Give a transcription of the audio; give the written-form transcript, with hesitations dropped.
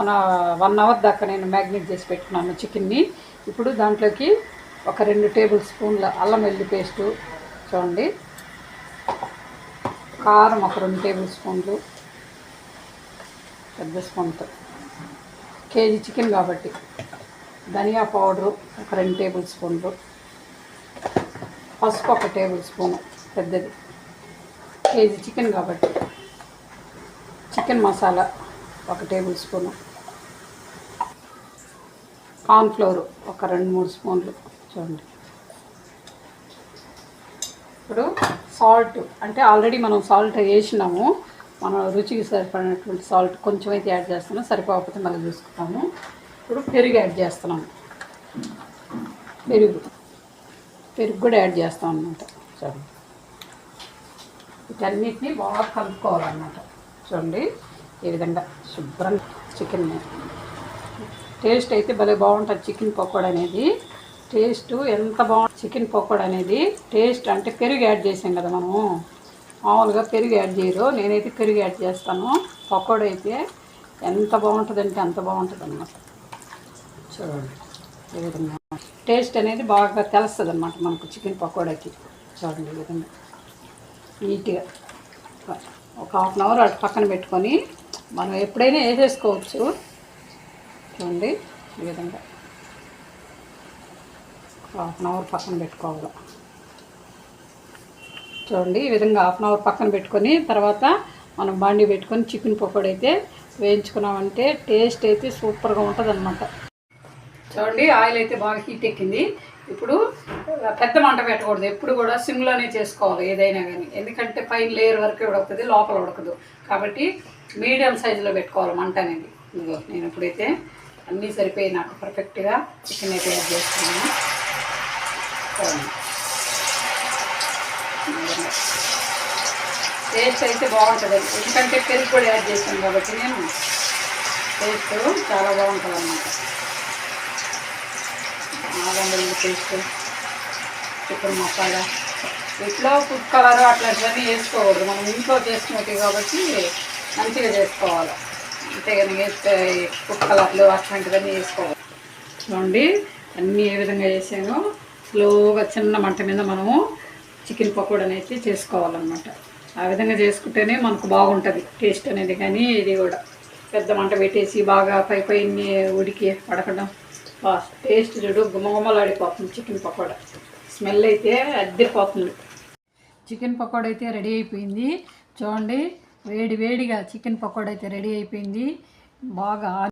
1 hour దాకా నేను magnet చేసి పెట్టుకున్నాను చికెన్ని. ఇప్పుడు దాంట్లోకి ఒక 2 టేబుల్ స్పూన్ల అల్లం వెల్లుల్లి పేస్టు చూడండి, కారం ఒక 2 టేబుల్ స్పూన్లు, పెద్ద స్పూన్తో, కేజీ చికెన్ కాబట్టి ధనియా పౌడరు ఒక 2 టేబుల్ స్పూన్లు, పసుపు ఒక టేబుల్ స్పూను పెద్దది, కేజీ చికెన్ కాబట్టి చికెన్ మసాలా ఒక టేబుల్ స్పూను, కార్న్ఫ్లోర్ ఒక 2-3 స్పూన్లు చూడండి. ఇప్పుడు సాల్ట్ అంటే ఆల్రెడీ మనం సాల్ట్ వేసినాము, మనం రుచికి సరిపడినటువంటి సాల్ట్ కొంచెం అయితే యాడ్ చేస్తున్నాం, సరిపోకపోతే మళ్ళీ చూసుకుంటాము. ఇప్పుడు పెరుగు యాడ్ చేస్తున్నాము, పెరుగు కూడా యాడ్ చేస్తాం అన్నమాట. చూడండి, వీటన్నిటిని బాగా కలుపుకోవాలన్నమాట. చూడండి ఈ విధంగా శుభ్రంగా చికెన్ టేస్ట్ అయితే భలే బాగుంటుంది. చికెన్ పకోడా అనేది టేస్ట్ ఎంత బాగుంటుంది. చికెన్ పకోడా అనేది టేస్ట్ అంటే పెరుగు యాడ్ చేసాం కదా మనము, మామూలుగా పెరుగు యాడ్ చేయరు, నేనైతే పెరుగు యాడ్ చేస్తాను. పకోడా అయితే ఎంత బాగుంటుంది అంటే అంత బాగుంటుంది అన్నమాట. చూడండి ఈ విధంగా టేస్ట్ అనేది బాగా తెలుస్తుంది అన్నమాట మనకు చికెన్ పకోడాకి. చూడండి ఈ విధంగా నీట్గా ఒక 1/2 అవర్ అటు పక్కన పెట్టుకొని మనం ఎప్పుడైనా వేసేసుకోవచ్చు. చూడండి ఈ విధంగా 1/2 అవర్ పక్కన పెట్టుకోవాలి. చూడండి ఈ విధంగా 1/2 అవర్ పక్కన పెట్టుకొని తర్వాత మనం బాండీ పెట్టుకొని చికెన్ పకోడా అయితే వేయించుకున్నామంటే టేస్ట్ అయితే సూపర్గా ఉంటుంది అన్నమాట. చూడండి ఆయిల్ అయితే బాగా హీట్ ఎక్కింది. ఇప్పుడు పెద్ద మంట పెట్టకూడదు, ఎప్పుడు కూడా సిమ్లోనే చేసుకోవాలి ఏదైనా కానీ, ఎందుకంటే పైన లేయర్ వరకు ఉడుకుతుంది, లోపల ఉడకదు. కాబట్టి మీడియం సైజులో పెట్టుకోవాలి మంట అనేది. ఇదిగో నేను ఇప్పుడైతే అన్నీ సరిపోయి నాకు పర్ఫెక్ట్గా చికెన్ అయితే యాడ్ చేస్తున్నాను. టేస్ట్ అయితే బాగుంటుంది, ఎందుకంటే పెరుగు కూడా యాడ్ చేస్తాను కాబట్టి నేను టేస్ట్ చాలా బాగుంటుంది అన్నమాట. అల్లం వెల్లుల్లి పేస్ట్, చికెన్ మసాలా, ఇట్లా ఫుడ్ కలర్ అట్లాంటివన్నీ వేసుకోకూడదు, మనం ఇంట్లో చేసుకునేవి కాబట్టి మంచిగా చేసుకోవాలి. అంతేగాని వేస్తే ఫుడ్ కలర్లు అట్లాంటివన్నీ వేసుకోవాలి. చూడండి అన్నీ ఏ విధంగా చేసాను, స్లోగా చిన్న మంట మీద మనము చికెన్ పకోడాని అయితే చేసుకోవాలన్నమాట. ఆ విధంగా చేసుకుంటేనే మనకు బాగుంటుంది టేస్ట్ అనేది. కానీ ఇది కూడా పెద్ద మంట పెట్టేసి బాగా పై ఉడికి పడకడం టేస్ట్ చూడు గుమగుమలాడిపోతుంది. చికెన్ పకోడా స్మెల్ అయితే అద్దరిపోతుంది. చికెన్ పకోడా అయితే రెడీ అయిపోయింది. చూడండి వేడిగా చికెన్ పకోడా అయితే రెడీ అయిపోయింది. బాగా